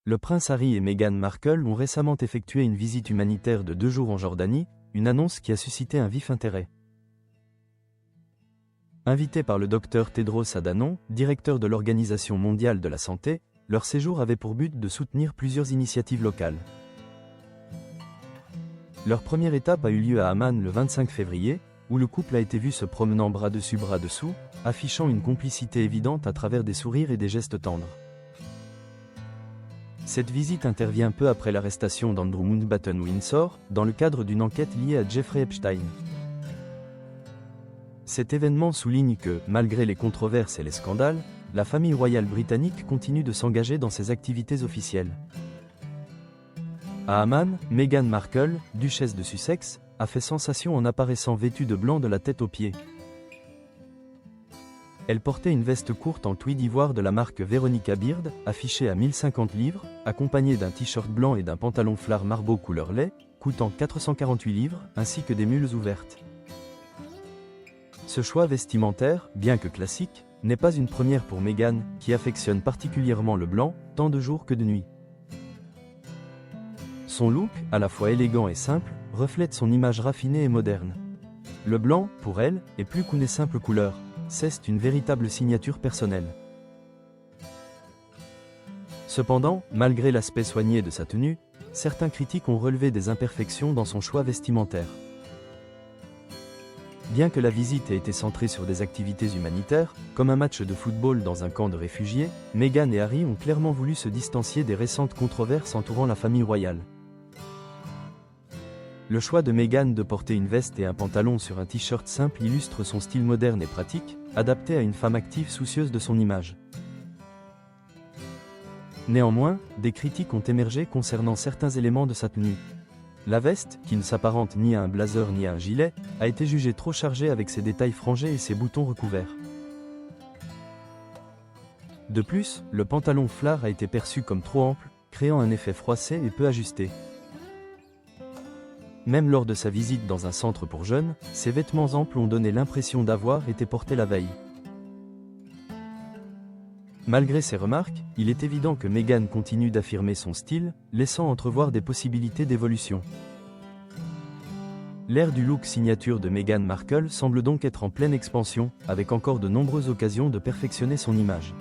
Le prince Harry et Meghan Markle ont récemment effectué une visite humanitaire de 2 jours en Jordanie, une annonce qui a suscité un vif intérêt. Invités par le docteur Tedros Adhanom, directeur de l'Organisation mondiale de la santé, leur séjour avait pour but de soutenir plusieurs initiatives locales. Leur première étape a eu lieu à Amman le 25 février, où le couple a été vu se promenant bras dessus bras dessous, affichant une complicité évidente à travers des sourires et des gestes tendres. Cette visite intervient peu après l'arrestation d'Andrew Mountbatten Windsor, dans le cadre d'une enquête liée à Jeffrey Epstein. Cet événement souligne que, malgré les controverses et les scandales, la famille royale britannique continue de s'engager dans ses activités officielles. À Amman, Meghan Markle, duchesse de Sussex, a fait sensation en apparaissant vêtue de blanc de la tête aux pieds. Elle portait une veste courte en tweed ivoire de la marque Veronica Beard, affichée à 1050 livres, accompagnée d'un t-shirt blanc et d'un pantalon flare marbeau couleur lait, coûtant 448 livres, ainsi que des mules ouvertes. Ce choix vestimentaire, bien que classique, n'est pas une première pour Meghan, qui affectionne particulièrement le blanc, tant de jour que de nuit. Son look, à la fois élégant et simple, reflète son image raffinée et moderne. Le blanc, pour elle, est plus qu'une simple couleur. C'est une véritable signature personnelle. Cependant, malgré l'aspect soigné de sa tenue, certains critiques ont relevé des imperfections dans son choix vestimentaire. Bien que la visite ait été centrée sur des activités humanitaires, comme un match de football dans un camp de réfugiés, Meghan et Harry ont clairement voulu se distancier des récentes controverses entourant la famille royale. Le choix de Meghan de porter une veste et un pantalon sur un t-shirt simple illustre son style moderne et pratique, adapté à une femme active soucieuse de son image. Néanmoins, des critiques ont émergé concernant certains éléments de sa tenue. La veste, qui ne s'apparente ni à un blazer ni à un gilet, a été jugée trop chargée avec ses détails frangés et ses boutons recouverts. De plus, le pantalon flare a été perçu comme trop ample, créant un effet froissé et peu ajusté. Même lors de sa visite dans un centre pour jeunes, ses vêtements amples ont donné l'impression d'avoir été portés la veille. Malgré ces remarques, il est évident que Meghan continue d'affirmer son style, laissant entrevoir des possibilités d'évolution. L'ère du look signature de Meghan Markle semble donc être en pleine expansion, avec encore de nombreuses occasions de perfectionner son image.